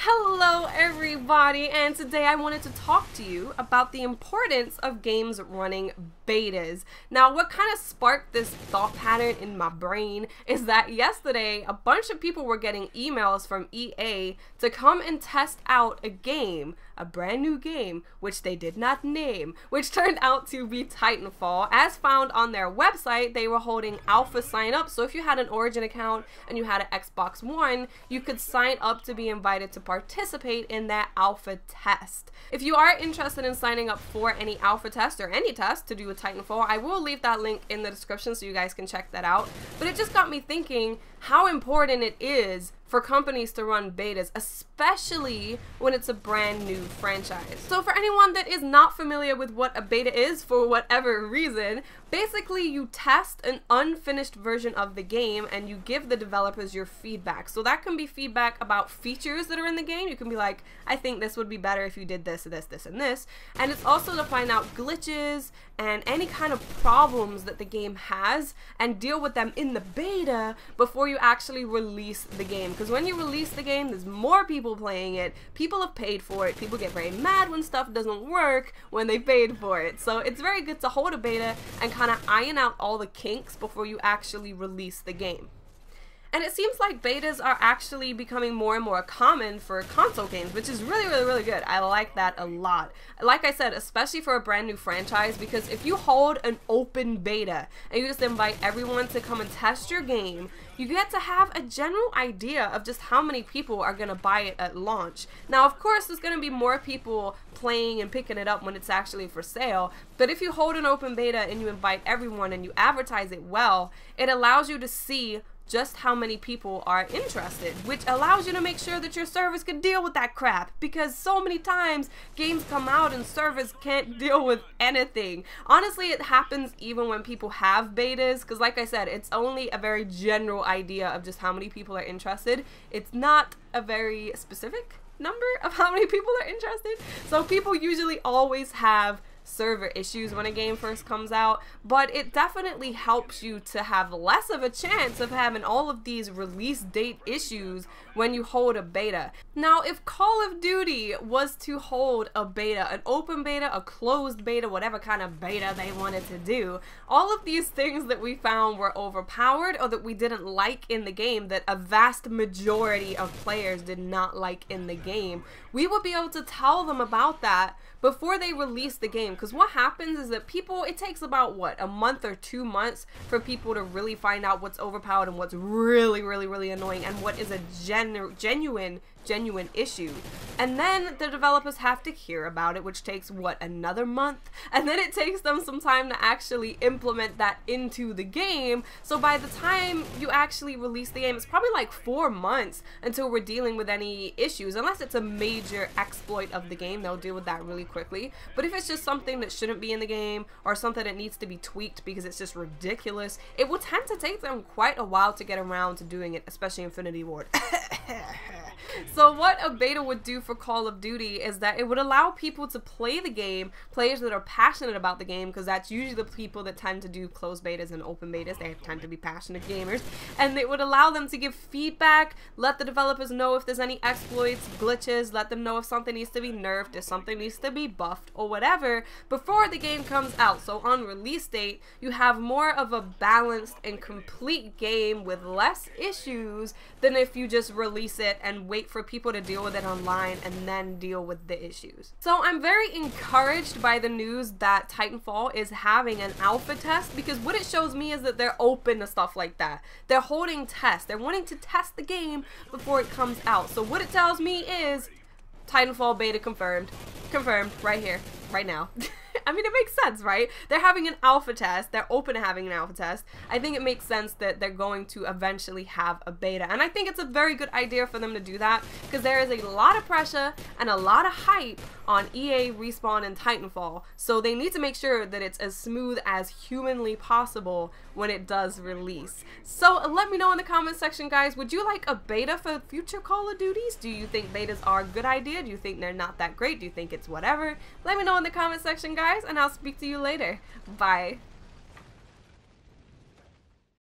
Hello everybody, and today I wanted to talk to you about the importance of games running betas. Now, what kind of sparked this thought pattern in my brain is that yesterday a bunch of people were getting emails from EA to come and test out a game, a brand new game, which they did not name, which turned out to be Titanfall. As found on their website, they were holding alpha sign up, so if you had an Origin account and you had an Xbox One, you could sign up to be invited to participate in that alpha test. If you are interested in signing up for any alpha test or any test to do with Titanfall, I will leave that link in the description so you guys can check that out. But it just got me thinking how important it is for companies to run betas, especially when it's a brand new franchise. So for anyone that is not familiar with what a beta is for whatever reason, basically you test an unfinished version of the game and you give the developers your feedback. So that can be feedback about features that are in the game. You can be like, I think this would be better if you did this, this, and this. And it's also to find out glitches and any kind of problems that the game has and deal with them in the beta before you actually release the game. Because when you release the game, there's more people playing it, people have paid for it, people get very mad when stuff doesn't work when they paid for it. So it's very good to hold a beta and kind of iron out all the kinks before you actually release the game. And it seems like betas are actually becoming more and more common for console games, which is really good. I like that a lot. Like I said, especially for a brand new franchise, because if you hold an open beta and you just invite everyone to come and test your game, you get to have a general idea of just how many people are going to buy it at launch. Now, of course, there's going to be more people playing and picking it up when it's actually for sale, but if you hold an open beta and you invite everyone and you advertise it well, it allows you to see just how many people are interested, which allows you to make sure that your servers can deal with that crap, because so many times games come out and servers can't deal with anything. Honestly, it happens even when people have betas, because like I said, it's only a very general idea of just how many people are interested. It's not a very specific number of how many people are interested. So people usually always have server issues when a game first comes out, but it definitely helps you to have less of a chance of having all of these release date issues when you hold a beta. Now, if Call of Duty was to hold a beta, an open beta, a closed beta, whatever kind of beta they wanted to do, all of these things that we found were overpowered or that we didn't like in the game, that a vast majority of players did not like in the game, we would be able to tell them about that before they release the game. Because what happens is that people, it takes about what, a month or 2 months for people to really find out what's overpowered and what's really annoying and what is a genuine issue. And then the developers have to hear about it, which takes what, another month? And then it takes them some time to actually implement that into the game. So by the time you actually release the game, it's probably like 4 months until we're dealing with any issues. Unless it's a major exploit of the game, they'll deal with that really quickly. But if it's just something that shouldn't be in the game or something that needs to be tweaked because it's just ridiculous, it will tend to take them quite a while to get around to doing it, especially Infinity Ward. So what a beta would do for Call of Duty is that it would allow people to play the game, players that are passionate about the game, because that's usually the people that tend to do closed betas and open betas. They tend to be passionate gamers, and it would allow them to give feedback, let the developers know if there's any exploits, glitches, let them know if something needs to be nerfed, if something needs to be buffed or whatever before the game comes out. So on release date, you have more of a balanced and complete game with less issues than if you just release it and wait for people to deal with it online and then deal with the issues. So I'm very encouraged by the news that Titanfall is having an alpha test, because what it shows me is that they're open to stuff like that. They're holding tests. They're wanting to test the game before it comes out. So what it tells me is Titanfall beta confirmed. Confirmed right here, right now. I mean, it makes sense, right? They're having an alpha test. They're open to having an alpha test. I think it makes sense that they're going to eventually have a beta. And I think it's a very good idea for them to do that, because there is a lot of pressure and a lot of hype on EA, Respawn, and Titanfall. So they need to make sure that it's as smooth as humanly possible when it does release. So let me know in the comment section, guys, would you like a beta for future Call of Duties? Do you think betas are a good idea? Do you think they're not that great? Do you think it's whatever? Let me know in the comment section, guys, and I'll speak to you later. Bye.